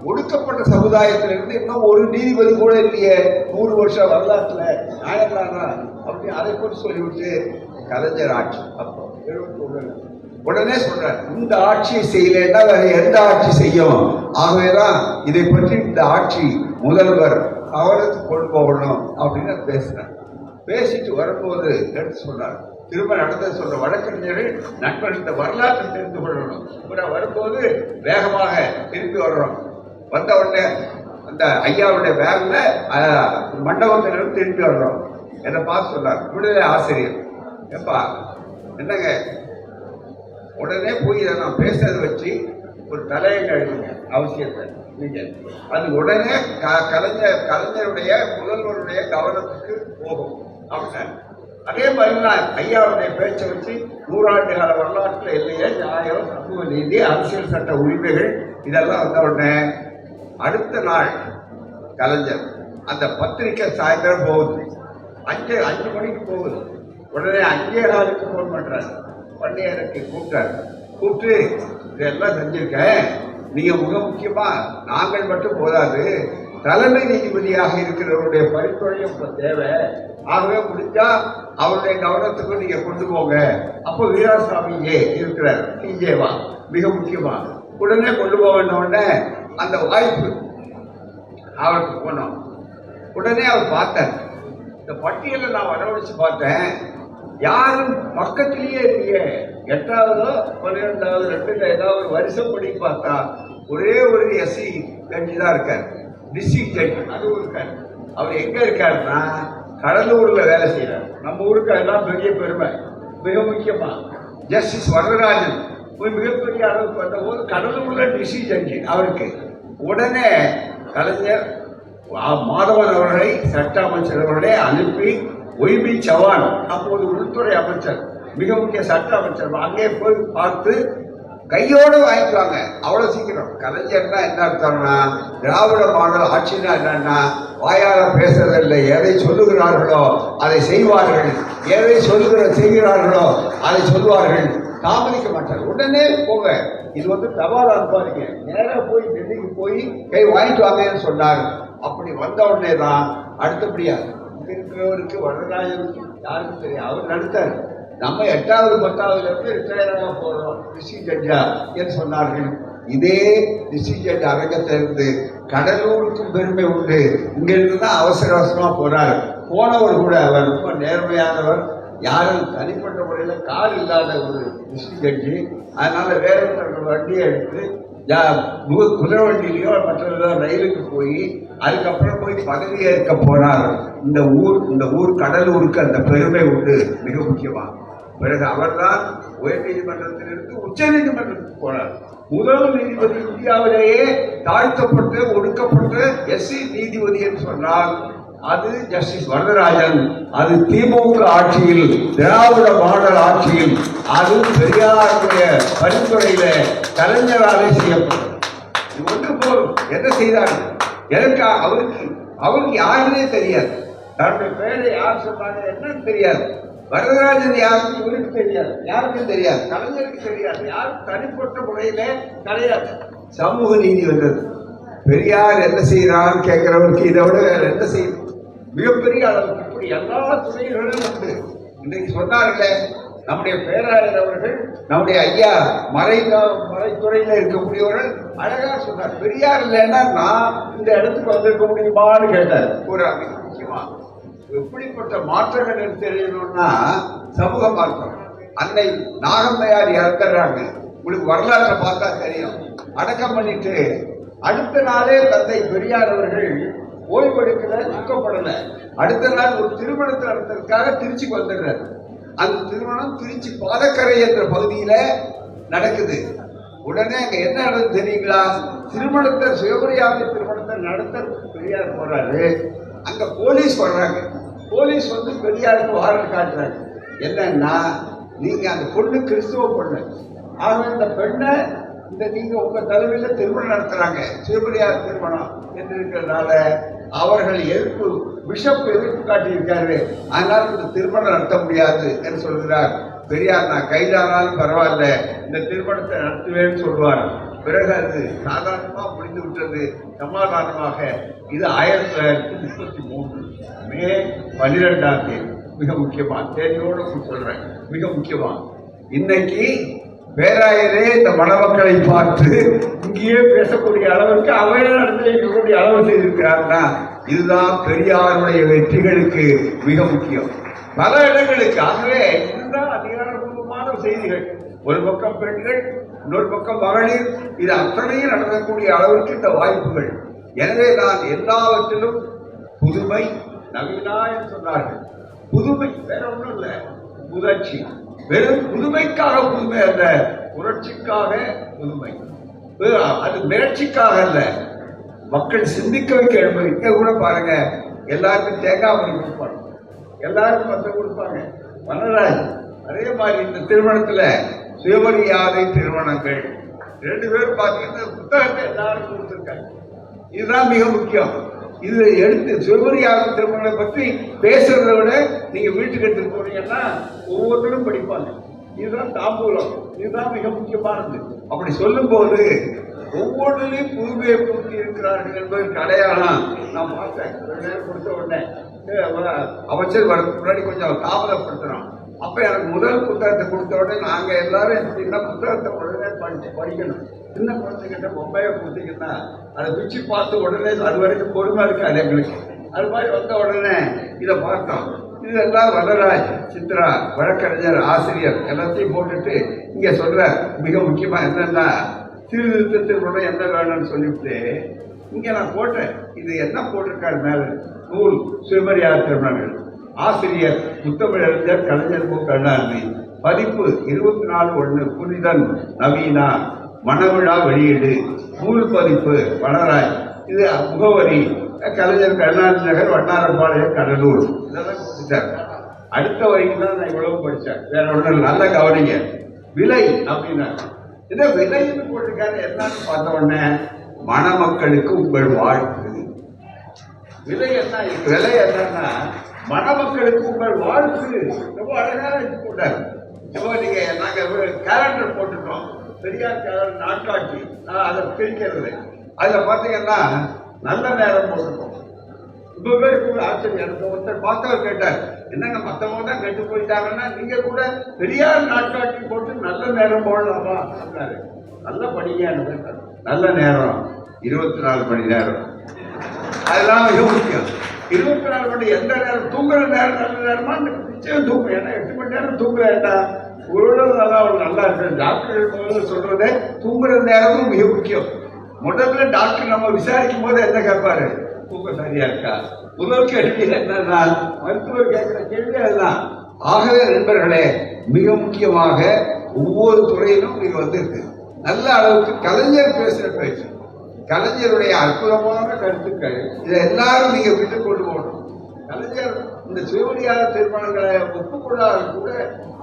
ஒடுக்கப்பட்ட சமுதாயத்திலிருந்து இன்னும் ஒரு நீதிபதி கூட இல்லையே 100 வருஷம் வரலாற்றுல நாயகரானா அப்படி அதை போட்டு சொல்லிவிட்டு கலைஞர் ஆட்சி. அப்போ 71 உடனே சொல்றார், இந்த ஆட்சியை செய்யலைன்னா வேற எந்த ஆட்சி செய்யும்? ஆகவேதான் இதை பற்றி இந்த ஆட்சி முதல்வர் கவனத்துக்கு கொண்டு போகணும் அப்படின்னு பேசுறார். பேசிட்டு வரும்போது எடுத்து சொன்னார், திரும்ப நடந்தது சொல்ற வழக்கறிஞர்கள் நண்பர் இந்த வரலாற்றை தெரிந்து கொள்ளணும். வரும்போது வேகமாக திரும்பி வர்றோம். வந்த உடனே அந்த ஐயாவுடைய வேகல மண்டபத்திலிருந்து திரும்பி வர்றோம். என்னை பார்த்து சொன்னார் விடுதலை ஆசிரியர், எப்பா என்னங்க உடனே போய் இதை நான் பேசுறதை வச்சு ஒரு தலையங்க எழுதுங்க அவசியத்தை. நீங்க அது உடனே கலைஞருடைய முதல்வருடைய கவனத்துக்கு போகும் அப்படின்னு. அதே மாதிரி நான் ஐயாவுடைய பேச்சை வச்சு 100 ஆண்டு கால வரலாற்றுல இல்லையே நியாயம், சமூக நீதி, அரசியல் சட்ட உரிமைகள் இதெல்லாம் வந்த உடனே அடுத்த நாள் கலைஞர் அந்த பத்திரிக்கை சாயந்தரம் போகுது, 5 மணிக்கு போகுது. உடனே 5:15 போன் பண்றாரு. பண்ணி எனக்கு கூப்பிட்டு இதெல்லாம் செஞ்சிருக்கேன், நீங்க மிக முக்கியமா நாங்கள் மட்டும் போதாது, தலைமை நீதிபதியாக இருக்கிறவருடைய பரிந்துரையும் தேவை. ஆகவே முடிஞ்சா அவருடைய கவனத்துக்கு நீங்க கொண்டு போங்க. அப்போ வீராசாமி இருக்கிறார், டிஜேவா மிக முக்கியமா உடனே கொண்டு போக உடனே அந்த வாய்ப்பு அவருக்கு போனோம். உடனே அவர் பார்த்தார், இந்த பட்டியலை நான் வரவழைச்சு பார்த்தேன், யாரும் பக்கத்திலேயே இல்லையே. 8வதோ 12வது 2ல ஏதாவது வருஷம் படி பார்த்தா ஒரே ஒரு எஸ்சி ஜட்ஜி தான் இருக்காரு, டிஸ்ட்ரிக்ட் ஜட்ஜி. அதுவும் இருக்காரு. அவர் எங்க இருக்காருன்னா கடலூர்ல வேலை செய்யறாரு. நம்ம ஊருக்கு அதெல்லாம் பெரிய பெருமை. மிக முக்கியமா ஜஸ்டிஸ் வரதராஜன் மிகப்பெரிய அளவுக்கு வந்த போது கடலூர்ல டிஸ்ட்ரிக்ட் ஜட்ஜி அவருக்கு. உடனே கலைஞர் மாதவன் அவர்களை சட்ட அமைச்சர் அவர்களே அனுப்பி ஒய்பி சவான் அப்போது உள்துறை அமைச்சர், மிக முக்கிய சட்ட அமைச்சர், அங்கே போய் பார்த்து கையோடு வாங்கிக்குவாங்க. அவ்வளவு சீக்கிரம். கலைஞர்னா என்ன அர்த்தம்னா திராவிட மாடல் ஆட்சினா என்னன்னா வாயால பேசுறதில்லை, எதை சொல்லுகிறார்களோ அதை செய்வார்கள், எதை செய்கிறார்களோ அதை சொல்வார்கள், தாமதிக்க மாட்டார். உடனே போங்க, இது தபால் அனுப்பாதீங்க, நேராக போய் டெல்லிக்கு போய் கை வாங்கிட்டு வாங்கன்னு சொன்னார். அப்படி வந்த உடனே தான் அடுத்தபடியா இருக்கிறவருக்கு வரதராஜனுக்கு யாருக்கும் தெரியும், அவர் நடத்தார். நம்ம 8வது 10வதுல இருந்து ரிட்டையராக போறோம் டிஸ்ட்ரிக்ட் ஜட்ஜா என்று சொன்னார்கள். இதே டிஸ்ட்ரிக்ட் ஜட்ஜ் அரங்கத்திலிருந்து கடலூருக்கும் பெருமை உண்டு. இங்கிருந்து தான் அவசர அவசரமா போறார். போனவர் கூட அவர் ரொம்ப நேர்மையானவர், யாரும் தனிப்பட்ட முறையில் கால் இல்லாத ஒரு டிஸ்ட்ரிக்ட் ஜட்ஜி. அதனால வேற வண்டியை எடுத்து குதிரை வண்டியிலையோ மற்ற ரயிலுக்கு போய் அதுக்கப்புறம் போய் பதவி ஏற்க போனார். இந்த ஊர் கடலூருக்கு அந்த பெருமை உண்டு, மிக முக்கியமா. பிறகு அவர்தான் உயர் நீதிமன்றத்திலிருந்து உச்ச நீதிமன்றத்துக்கு போனார். முதல் நீதிபதி இந்தியாவிலேயே தாழ்த்தப்பட்டு ஒடுக்கப்பட்ட எஸ்சி நீதிபதி என்று சொன்னால் அது ஜஸ்டிஸ் வரதராஜன். அது திமுக ஆட்சியில், திராவிட மாடல் ஆட்சியில், அது பெரியாருடைய பரிந்துரையில கலைஞராலே செய்யப்பட்டது. இது ஒன்று போதும். என்ன செய்தார்கள்? எனக்கு அவருக்கு யாருன்னே தெரியாது. தன்னுடைய பேரை யார் சொன்னாங்க என்னன்னு தெரியாது. வரதராஜன் யாருக்கு இவருக்கு தெரியாது, யாருக்கும் தெரியாது, கலைஞருக்கு தெரியாது, யாரும் தனிப்பட்ட முறையில கிடையாது. சமூக நீதி வந்தது. பெரியார் என்ன செய்யறான்னு கேட்கிறவருக்கு இதை விட வேற என்ன செய்யும்? மிகப்பெரிய அளவுக்கு இப்படி எல்லா துறைகளிலும் உண்டு. இன்னைக்கு சொன்னார்களே நம்முடைய பேராயர் அவர்கள், நம்முடைய ஐயா மறைத்துறையில இருக்கக்கூடியவர்கள் அழகா சொன்னார். பெரியார் இல்லைன்னா நான் இந்த இடத்துக்கு வந்திருக்க முடியுமான்னு கேட்டார். ஒரு முக்கியமா எப்படிப்பட்ட மாற்றங்கள் தெரியணும்னா சமூக மாற்றம். அன்னை நாகம்மையார் இறந்துடுறாங்க. உங்களுக்கு வரலாற்றை பார்த்தா தெரியும். அடக்கம் பண்ணிட்டு அடுத்த நாளே தந்தை பெரியார் அவர்கள் ஓய்வெடுக்கல, துக்கப்படல. அடுத்த நாள் ஒரு திருமணத்தை நடத்துறதுக்காக திருச்சிக்கு வந்துடுறாரு. அந்த திருமணம் திருச்சி பாதக்கரை என்ற பகுதியில நடக்குது. உடனே அங்க என்ன நடக்குது தெரியுங்களா? திருமணத்தை சுயமரியாதை திருமணத்தை நடத்த பெரியார் போறாரு. அங்க போலீஸ் வர்றாங்க. போலீஸ் பெரியாருக்கு வாரண்ட் காட்டுறாங்க. என்னன்னா நீங்க அந்த பொண்ணு கிறிஸ்துவ பொண்ணு, ஆக இந்த பெண்ணை நீங்க உங்க தலைமையில திருமணம் நடத்துறாங்க, சுயமரியாதை திருமணம் என்று இருக்கிறதுனால அவர்கள் பிஷப் எதிர்ப்பு காட்டியிருக்காரு. அதனால இந்த திருமணம் நடத்த முடியாது என்று சொல்கிறார். பெரியார் நான் கைதானாலும் பரவாயில்ல, இந்த திருமணத்தை நடத்துவேன்னு சொல்லுவார். பிறகு அது சாதாரணமாக முடிந்து விட்டது, சமாதானமாக. இது 1933 மே 12ஆம் தேதி. மிக முக்கியமா தேதியோடு சொல்றேன். மிக முக்கியமா இன்னைக்கு பேராயரே இந்த மணமக்களை பார்த்து இங்கேயே பேசக்கூடிய அளவுக்கு அவையில நடந்து இருக்கக்கூடிய அளவு செய்திருக்கிறார்னா இதுதான் பெரியாருடைய வெற்றிகளுக்கு மிக முக்கியம். பல இடங்களுக்கு. ஆகவே இதுதான் அதிகாரபூர்வமான செய்திகள். ஒரு பக்கம் பெண்கள், இன்னொரு பக்கம் மகளிர், இது அத்தனையும் நடக்கக்கூடிய அளவிற்கு இந்த வாய்ப்புகள். எனவே நான் எல்லாவற்றிலும் புதுமை, நவீனா என்று சொன்னார்கள். புதுமை வேற ஒன்றும் இல்லை, புரட்சி. வெறும் புதுமைக்காக புதுமை அல்ல, புரட்சிக்காக புதுமை. அது முயற்சிக்காக அல்ல, மக்கள் சிந்திக்க வைக்க எழுப்ப. இங்க கூட பாருங்க, எல்லாருக்கும் தேங்காய் மணி கொடுப்பாங்க, எல்லாருக்கும் மொத்தம் கொடுப்பாங்க. வரலாறு அதே மாதிரி இந்த திருமணத்துல சுயமரியாதை திருமணங்கள் 2 பேரும் பார்த்தீங்கன்னா புத்தகத்தை எல்லாருக்கும் கொடுத்துருக்காங்க. இதுதான் மிக முக்கியம். இது எடுத்து சுயமரியாதை திருமணங்களை பற்றி பேசுறதை விட நீங்க வீட்டுக்கு எடுத்துட்டு போனீங்கன்னா ஒவ்வொருத்தரும் படிப்பாங்க. இதுதான் தாம்பூலம், இதுதான் மிக முக்கியமானது. அப்படி சொல்லும் போது ஒவ்வொன்றிலையும் புதுமையை பூர்த்தி இருக்கிறார்கள் என்பதற்கு அடையாளம் நான் பார்த்தேன். கொடுத்த உடனே அமைச்சர் வரதுக்கு முன்னாடி கொஞ்சம் தாமதப்படுத்துறோம். அப்ப எனக்கு முதல் புத்தகத்தை கொடுத்த உடனே நாங்க எல்லாரும் சின்ன புத்தகத்தை உடனே படிக்கணும். சின்ன குழந்தைகிட்ட பொம்மையை கொடுத்தீங்கன்னா அதை பிச்சு பார்த்து உடனே அது வரைக்கும் பொறுமை இருக்காது எங்களுக்கு. அது மாதிரி வந்த உடனே இதை பார்த்தோம். இதெல்லாம் வரராஜ், சித்ரா, வழக்கறிஞர், ஆசிரியர் எல்லாத்தையும் போட்டுட்டு இங்க சொல்றார். மிக முக்கியமா என்னன்னா சீர்திருத்தத்தினோட என்ன வேணும்னு சொல்லிவிட்டு இங்க நான் போட்டேன். இது என்ன போட்டிருக்காரு மேல நூல் சுயமரியாதை திருமணங்கள், ஆசிரியர் முத்தமிழறிஞர் கலைஞர் மு. கருணாநிதி, பதிப்பு 24/1 புனிதன் நவீனா, மணவிழா வெளியீடு, நூல் பதிப்பு வளராய், இது முகவரி கலைஞர் கருணாநிதி நகர், வண்ணாரப்பாளையம், கடலூர். இதெல்லாம் கொடுத்துட்டார். அடுத்த வரைக்கும் தான் நான் இவ்வளவு படித்தேன். வேற ஒன்றும் நல்ல கவனிங்க. விலை அப்படின்னா இதை விலைன்னு போட்டிருக்காரு. என்னன்னு பார்த்த உடனே மணமக்களுக்கு உங்கள் வாழ்த்து. விலை என்ன? விலை என்னன்னா மணமக்களுக்கு உங்கள் வாழ்த்து. ரொம்ப அழகான போட்டார். இப்போ நீங்க நாங்க கேலண்டர் போட்டுட்டோம், பெரியார் கேலண்டர், நாட்காட்சி, அதை பிரிக்கிறது. அதுல பாத்தீங்கன்னா நல்ல நேரம் போட்டுருக்கோம். ரொம்ப பேருக்கு ஆச்சரியம். எனக்கு ஒருத்தர் பார்த்தவர் கேட்டார், என்னங்க மற்றவங்க தான் கெட்டு போயிட்டாங்கன்னா நீங்க கூட பெரியார் நாட்காட்சி போட்டு நல்ல நேரம் போடலாமா அப்படின்னாரு. நல்ல படிங்க. நல்ல நேரம் 24 மணி நேரம். அதெல்லாம் மிக முக்கியம். 24 மணி எந்த நேரம்? தூங்குற நேரம் நல்ல நேரமா? நிச்சயம் தூங்கும். ஏன்னா 8 மணி நேரம் தூங்குறேன்டா உழவு நல்லா நல்லா இருக்கு. டாக்டர் சொல்றதே தூங்குற நேரமும் மிக முக்கியம். முதல்ல டாக்டர் நம்ம விசாரிக்கும் போது என்ன கேட்பாரு? தூக்கம் சரியா இருக்கா? முதல் கேள்வி என்னன்னா மருத்துவர் கேட்கிற கேள்வி அதுதான். ஆகவே நண்பர்களே, மிக முக்கியமாக ஒவ்வொரு துறையிலும் இது வந்திருக்கு. நல்ல அளவுக்கு கலைஞர் பேசுற பேச்சு, கலைஞருடைய அற்புதமான கருத்துக்கள், இதை எல்லாரும் நீங்க விட்டு கொண்டு போகணும். கலைஞர் இந்த சுயமரியாதை தீர்மானங்களை ஒப்புக்கொள்ளாத கூட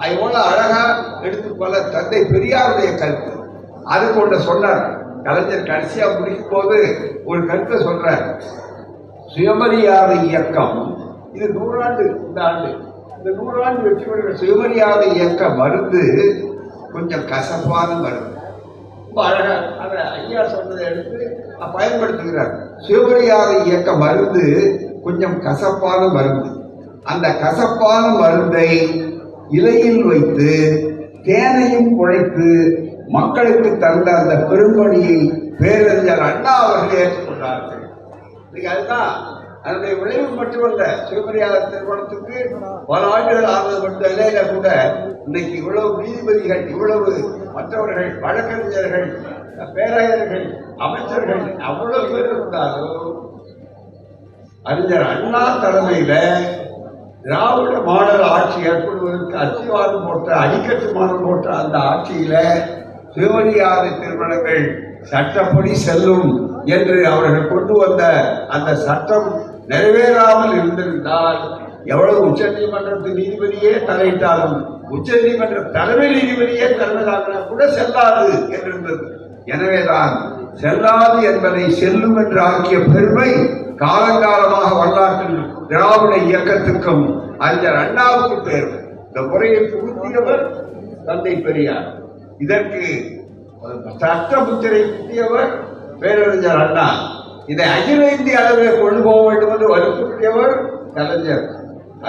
எவ்வளவு அழகா எடுத்து பல தந்தை பெரியாருடைய கருத்து அது கொண்ட சொன்னார். கலைஞர் கடைசியா முடிக்கும் போது ஒரு கருத்தை சொல்றார். சுயமரியாதை இயக்கம் இது 100 ஆண்டு, இந்த ஆண்டு இந்த 100 ஆண்டு வெற்றி பெற்ற சுயமரியாதை இயக்க மருந்து கொஞ்சம் கசப்பான மருந்து. ரொம்ப அழகா அதை ஐயா சொன்னதை எடுத்து பயன்படுத்துகிறார். சுயமரியாதை இயக்க மருந்து கொஞ்சம் கசப்பான மருந்து. அந்த கசப்பான மருந்தை இலையில் வைத்து தேனையும் குழைத்து மக்களுக்கு தந்த அந்த பெரும்பணியை பேரறிஞர் அண்ணா அவர்கள் ஏற்றுக்கொண்டார்கள். அதுதான் அதனுடைய விளைவு மட்டுமல்ல. சுயமரியாதை திருமணத்துக்கு பல ஆண்டுகள் ஆனது மட்டும் நிலையில கூட இன்னைக்கு இவ்வளவு நீதிபதிகள், இவ்வளவு மற்றவர்கள், வழக்கறிஞர்கள், பேராயர்கள், அமைச்சர்கள் அவ்வளவு பேர் இருந்தாலும் அறிஞர் அண்ணா தலைமையில திராவிட மாடல் ஆட்சி ஏற்படுவதற்கு அத்திவாரம் போட்ட, அடிக்கட்டுமானம் போட்ட அந்த ஆட்சியில சுயமரியாதை திருமணங்கள் சட்டப்படி செல்லும் என்று அவர்கள் கொண்டு வந்த அந்த சட்டம் நிறைவேறாமல் இருந்திருந்தால் எவ்வளவு உச்ச நீதிமன்றத்து நீதிபதியே தலையிட்டாலும், உச்ச நீதிமன்ற தலைமை நீதிபதியே தலைமையாகினா கூட செல்லாது என்றிருந்தது. எனவேதான் செல்லாது என்பதை செல்லும் என்று ஆக்கிய பெருமை காலங்காலமாக வரலாற்றில் திராவிட இயக்கத்துக்கும் அறிஞர் அண்ணாவுக்கு பேர். இந்த முறையை புகுத்தியவர் தந்தை பெரியார். இதற்கு சட்ட முத்திரை குத்தியவர் பேரறிஞர் அண்ணா. இதை அகில இந்திய அளவில் கொண்டு போக வேண்டும் என்று வலியுறுத்தியவர் கலைஞர்.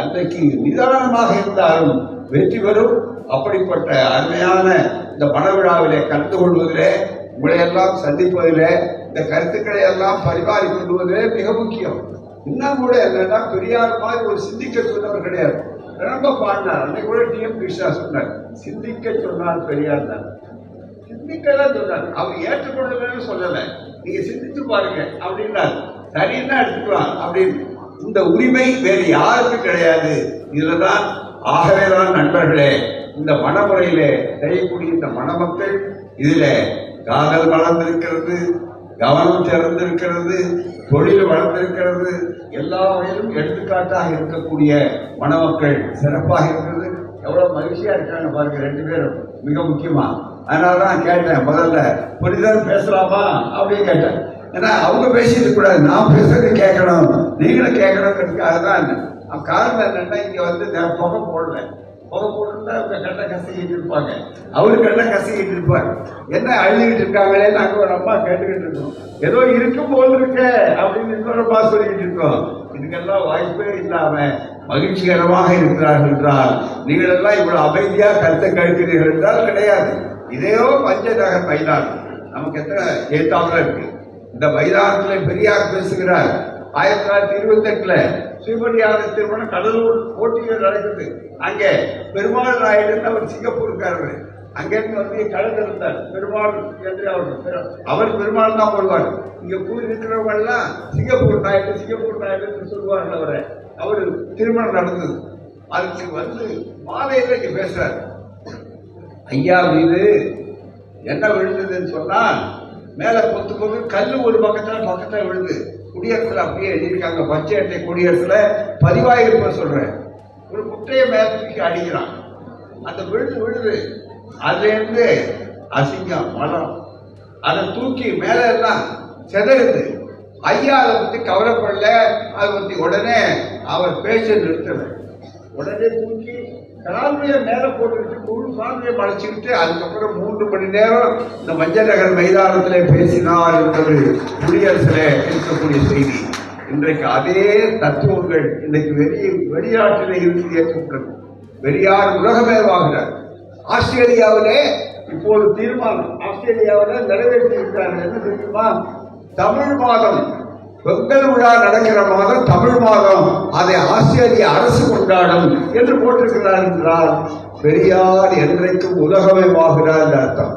அன்றைக்கு நிதானமாக இருந்தாலும் வெற்றி பெறும். அப்படிப்பட்ட அருமையான இந்த மணவிழாவிலே கலந்து கொள்வதிலே, உங்களை எல்லாம் சந்திப்பதிலே, இந்த கருத்துக்களை எல்லாம் பரிமாறிக் கொள்வதிலே மிக முக்கியம். இன்னும் கூட என்னன்னா, பெரியார் மாதிரி ஒரு சிந்திக்க சொன்னவர் கிடையாது. ரொம்ப பாடினார். அன்னைக்கு கூட டி.எம். கிருஷ்ணா சொன்னார், சிந்திக்க சொன்னார் பெரியார் தான். சிந்திக்கலாம் சொன்னார். அவர் ஏற்றுக்கொள்ளலன்னு சொல்லல, நீங்க சிந்திச்சு பாருங்க அப்படின்னார். சரின்னா எடுத்துக்கலாம் அப்படின்னு. இந்த உரிமை வேறு யாருக்கும் கிடையாது. இதுலதான் ஆகவேதான் நண்பர்களே, இந்த மணமுறையிலே செய்யக்கூடிய இந்த மணமக்கள் இதில காதல் வளர்ந்திருக்கிறது, கவனம் சிறந்திருக்கிறது, தொழில் வளர்ந்திருக்கிறது, எல்லா வகையிலும் எடுத்துக்காட்டாக இருக்கக்கூடிய மணமக்கள் சிறப்பாக இருக்கிறது. எவ்வளவு மகிழ்ச்சியா இருக்காங்க பாருங்க ரெண்டு பேரும், மிக முக்கியமா. அதனாலதான் கேட்டேன், முதல்ல புரிதல் பேசலாமா அப்படின்னு கேட்டேன். ஏன்னா அவங்க பேசிட்டு கூடாது, நான் பேசுறது கேட்கணும், நீங்களும் கேட்கணுங்கிறதுக்காக தான். காரணம் என்னன்னா, இங்க வந்து புகை போடல, புகை போட்டுருந்தா அவங்க கண்ணை கசக்கிட்டு இருப்பாங்க, அவரு கண்ணை கசக்கிட்டு இருப்பாரு. என்ன அழுதுகிட்டு இருக்காங்களே நாங்க ஒரு அம்மா கேட்டுக்கிட்டு இருக்கோம், ஏதோ இருக்கும் போது இருக்க அப்படின்னு இன்னொரு அம்மா சொல்லிக்கிட்டு இருக்கோம். இதுக்கெல்லாம் வாய்ப்பே இல்லாம மகிழ்ச்சிகரமாக இருக்கிறார்கள் என்றால், நீங்கள் எல்லாம் இவ்வளவு அமைதியா கருத்தை கழிக்கிறீர்கள் என்றால் கிடையாது. இதையோ பஞ்சநகர் மைதானம் நமக்கு எத்தனை ஏத்தாமல் இருக்கு. இந்த மைதானத்தில் பெரியார் பேசுகிறார். 1928 சுயமரியாதை திருமணம் கடலூர் போட்டியில் நடக்குது. அங்கே பெருமாள் நாயுடு அவர் சிங்கப்பூருக்காரர். அங்கிருந்து வந்து கடன் இருந்தார் பெருமாள் என்று அவர் பெருமாள் தான் வருவார். இங்க கூறி இருக்கிறவங்க எல்லாம் சிங்கப்பூர் நாயுடு சொல்லுவார்கள். அவரு திருமணம் நடந்தது. அதுக்கு வந்து மாலையில இங்க பேசுறாரு. ஐயா மீது என்ன விழுந்ததுன்னு சொன்னா மேல கொத்து கல்லு ஒரு பக்கத்துல விழுது. குடியரசுல அப்படியே எழுதியிருக்காங்க. பச்சை அட்டை குடியரசுல பதிவாயிருப்ப சொல்றேன். ஒரு முட்டையை மேல தூக்கி அடிக்கிறான். அந்த விழுது அதுல இருந்து அசிங்கம் மலம் அதை தூக்கி மேல எல்லாம் செதறுது. ஐயா அதை பத்தி கவலைப்படல. அதை பத்தி உடனே அவர் பேச நிறுத்தல. உடனே தூக்கி கால்வையை மேல போட்டுக்கிட்டு முழு சாமியை மறைச்சுக்கிட்டு அதுக்கப்புறம் 3 மணி நேரம் இந்த மஞ்சள் நகர் மைதானத்திலே பேசினார் என்பது குடியரசுல இருக்கக்கூடிய செய்தி. இன்றைக்கு அதே தத்துவங்கள் இன்றைக்கு வெளிநாட்டிலே இருந்து ஏற்பட்டது. பெரியார் உலகமேவாகிறார். ஆஸ்திரேலியாவிலே இப்போது தீர்மானம் ஆஸ்திரேலியாவில் நிறைவேற்றி இருக்கிறார்கள். என்ன தெரியுமா? தமிழ் மாதம் பொங்கல் விழா நடக்கிற மாதம் தமிழ் மாதம், அதை ஆஸ்திரேலிய அரசு கொண்டாடும் என்று போட்டிருக்கிறார் என்றால் பெரியார் என்றைக்கும் உலகமயமாகிறார் என்று அர்த்தம்.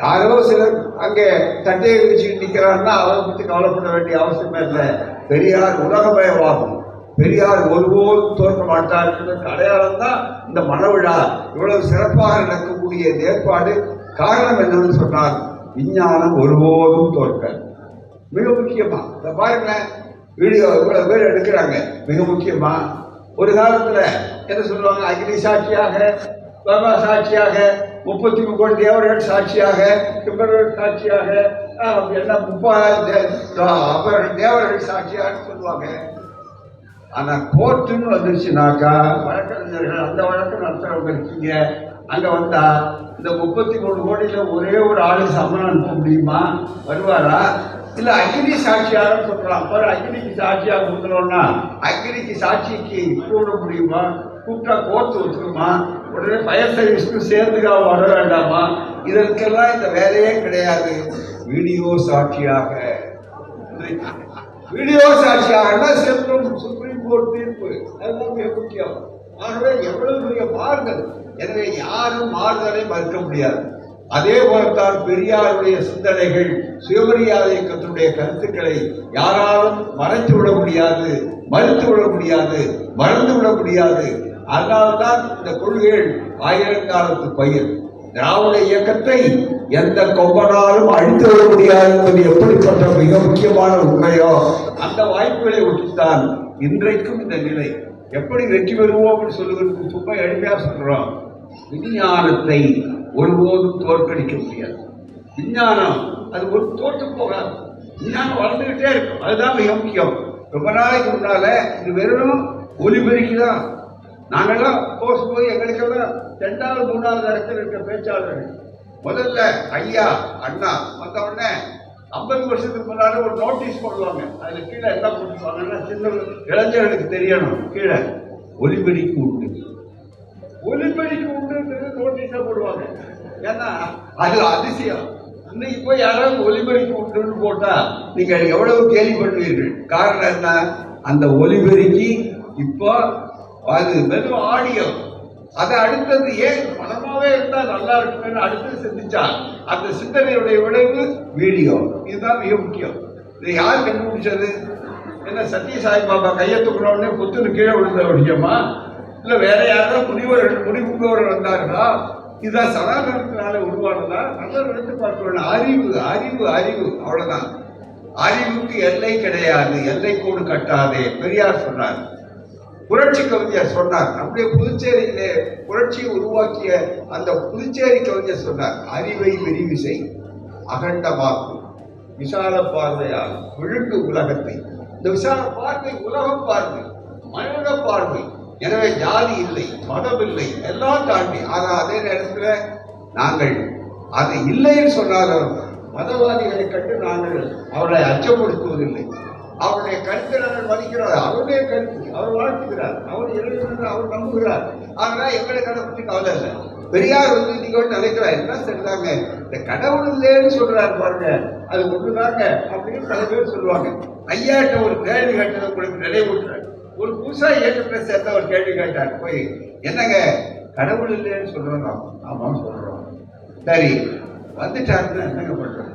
யாரோ சிலர் அங்கே தட்டையை வச்சுட்டு நிற்கிறான்னா அவரை பற்றி கவலைப்பட வேண்டிய அவசியமே இல்லை. பெரியார் உலகமயமாகும். பெரியார் ஒருபோதும் தோற்க மாட்டார் என்பதற்கு அடையாளம் தான் இந்த மனவிழா. இவ்வளவு சிறப்பாக நடக்கக்கூடிய ஏற்பாடு. காரணம் என்னன்னு சொன்னால் விஞ்ஞானம் ஒருபோதும் தோற்க. மிக முக்கியமா இந்த பாருங்க, வீடியோ இவ்வளவு பேர் எடுக்கிறாங்க. மிக முக்கியமா ஒரு காலத்துல என்ன சொல்லுவாங்க, அக்னி சாட்சியாக, பாபா சாட்சியாக, 33 கோடி தேவர்கள் சாட்சியாக, கிம்பர்கள் சாட்சியாக, எல்லாம் 30,000 தேவர்கள் சாட்சியாக சொல்லுவாங்க. ஆனா கோர்ட்டுன்னு வந்துருச்சுனாக்கா வழக்கறிஞர்கள் அந்த வழக்கு நடத்துறவங்க இருக்கீங்க. அங்க வந்தா இந்த 33 கோடியில ஒரே ஒரு ஆளு சம்மன் அனுப்ப முடியுமா? வருவாரா? இல்ல அக்னி சாட்சியாக சொல்றான். அக்னிக்கு சாட்சியாக கொடுக்கணும்னா அக்னிக்கு சாட்சிக்கு கூட முடியுமா? கூப்பிட்டா கோர்த்து ஒத்துக்குமா? உடனே ஃபயர் சர்வீஸ்க்கு சேர்ந்துக்கா வர வேண்டாமா? இதற்கெல்லாம் இந்த வேலையே கிடையாது. வீடியோ சாட்சியாக செல்லும் சுப்ரீம் கோர்ட் தீர்ப்பு. அதுதான் மிக முக்கியம். ஆகவே எவ்வளவு பெரிய மாறுதல். எனவே யாரும் மாறுதலை மறுக்க முடியாது. அதே போலத்தான் பெரியாருடைய சிந்தனைகள், சுயமரியாதை இயக்கத்தினுடைய கருத்துக்களை யாராலும் மறைத்து விட முடியாது, மறுத்து விட முடியாது, மறந்து விட முடியாது. அதனால்தான் இந்த கொள்கைகள் ஆயிரங்காலத்து பயிர். திராவிட இயக்கத்தை எந்த கொம்பனாலும் அழித்து விட முடியாது என்பது எப்படிப்பட்ட மிக முக்கியமான உண்மையோ அந்த வாய்ப்புகளை ஒட்டித்தான் இன்றைக்கும் இந்த நிலை. எப்படி வெற்றி பெறுவோம் சொல்லுவதற்கு சும்மா எளிமையா சொல்றோம். விஞ்ஞானத்தை ஒருபோதும் தோற்கடிக்க முடியாது. விஞ்ஞானம் அது ஒரு தோற்று போகாது. விஞ்ஞானம் வளர்ந்துகிட்டே இருக்கும். அதுதான் மிக முக்கியம். ரொம்ப நாளைக்கு முன்னால இது வெறும் ஒலிபெருக்கிதான். நாங்கெல்லாம் போய் எங்களுக்கெல்லாம் 2வது 3வது இடத்தில் இருக்க பேச்சாளர்கள். முதல்ல ஐயா அண்ணா வந்த உடனே 50 வருஷத்துக்கு முன்னால ஒரு நோட்டீஸ் போடுவாங்க. அதுல கீழே என்ன போட்டுருவாங்கன்னா, சின்ன இளைஞர்களுக்கு தெரியணும், கீழே ஒலிபெருக்கி உண்டு, ஒலிபெருக்கி உண்டுன்றது நோட்டீஸா போடுவாங்க. ஏன்னா அது அதிசயம். இன்னைக்கு போய் யாராவது ஒலிபெருக்கி உண்டுன்னு போட்டா நீங்க எவ்வளவு கேள்விப்படுவீர்கள். காரணம் என்ன? அந்த ஒலிபெருக்கி இப்போ அது வெறும் ஆடியோ. அதை அடுத்தது ஏன் பணமாவே இருந்தா நல்லா இருக்குன்னு அடுத்து சிந்திச்சா அந்த சிந்தனையுடைய விளைவு வீடியோ. இதுதான் மிக முக்கியம். இதை யார் கண்டுபிடிச்சது? என்ன சத்ய சாய் பாபா கையை தூக்கினோடனே புத்துன்னு கீழே விழுந்த விஷயமா? இல்ல வேற யாராவது முடிவுள்ளவர்கள் வந்தார்களா? இதுதான் சனாதனத்தினால உருவானதா? நல்லா நினைத்து பார்க்க வேண்டும். அறிவு அறிவு அறிவு அவ்வளவுதான். அறிவுக்கு எல்லை கிடையாது. எல்லை கோடு கட்டாதே பெரியார் சொன்னார். புரட்சி கவிஞர் சொன்னார். நம்முடைய புதுச்சேரியிலே புரட்சியை உருவாக்கிய அந்த புதுச்சேரி கவிஞர் சொன்னார், அறிவை விரிவு செய், அகண்டமாக்கு, விசால பார்வையால் விழுந்து உலகத்தை. இந்த விசால பார்வை உலகம் பார்வை, மனித பார்வை. எனவே ஜாதி இல்லை, மதம் இல்லை, எல்லாம் தாண்டி. ஆனால் அதே நேரத்தில் நாங்கள் அது இல்லைன்னு சொன்னாலும் மதவாதிகளை கண்டு நாங்கள் அவரை அச்சப்படுத்துவதில்லை. அவருடைய கருத்தை நாங்கள் மதிக்கிறார். அவருடைய கருத்து அவர் வாழ்த்துகிறார். அவர் எழுதுகிறது அவர் நம்புகிறார். ஆனால் எங்களை கடை பற்றி கவலை இல்லை. பெரியார் நீங்க நினைக்கிறார் என்ன சரிதாங்க, இந்த கடவுள் இல்லைன்னு சொல்றாரு பாருங்க, அது ஒண்ணுதாங்க அப்படின்னு பல பேர் சொல்லுவாங்க. ஐயாட்ட ஒரு கேள்வி கேட்டது உங்களுக்கு நினைவூட்டுறேன். ஒரு புதுசா இயக்கத்தை சேர்த்த ஒரு கேள்வி கேட்டார். போய் என்னங்க கடவுள் இல்லைன்னு சொல்றோம். ஆமாம் சொல்றோம். சரி வந்துட்டாருன்னா என்னங்க பண்றது?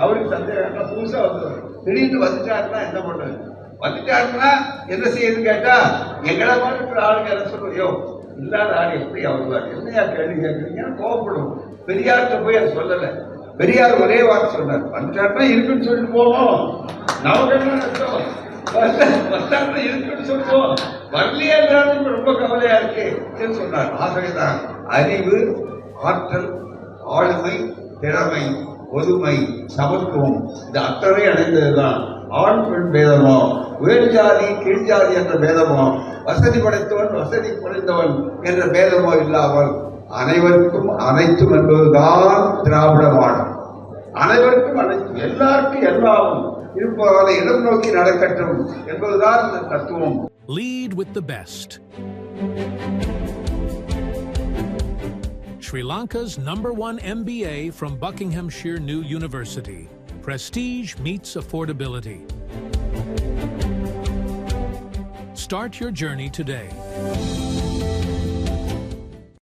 அவருக்கு சந்தேகம். புதுசா வந்து திடீர்னு வந்துட்டாருன்னா என்ன பண்றது? வந்துட்டாருன்னா என்ன செய்யுதுன்னு கேட்டா எங்களை மாதிரி இருக்கிற ஆளுங்க என்ன சொல்றோம், இல்லாத ஆள் எப்படி வருவார்? என்னையா கேள்வி கேட்குறீங்கன்னு கோவப்படும். பெரியார்கிட்ட போய் அதை சொல்லலை. பெரியார் ஒரே வார்த்தை சொன்னார், வந்துட்டாருன்னா இருக்குன்னு சொல்லிட்டு போவோம். நமக்கு வந்தாருன்னா இருக்குன்னு சொல்லுவோம், வரலையே இருந்தாலும் ரொம்ப கவலையா இருக்கு சொன்னார். ஆகவேதான் அறிவு, ஆற்றல், ஆளுமை, திறமை, பொதுமை, சமத்துவம் இந்த அத்தனை அடைந்ததுதான். ஆண் பெண் பேதமோ, உயர் ஜாதி கீழ் ஜாதி என்ற பேதமோ, வசதி படைத்தவன் வசதி குறைந்தவன் என்ற பேதமோ இல்லாமல் அனைவருக்கும் அனைத்தும் என்பதுதான் திராவிட மாடல். அனைவருக்கும் அனைத்தும், எல்லாருக்கும் எல்லாரும் இருப்பதால் இடம் நோக்கி நடக்கட்டும் என்பதுதான் இந்த தத்துவம். Lead with the best. Sri Lanka's #1 MBA from Buckinghamshire New University. Prestige meets affordability. Start your journey today.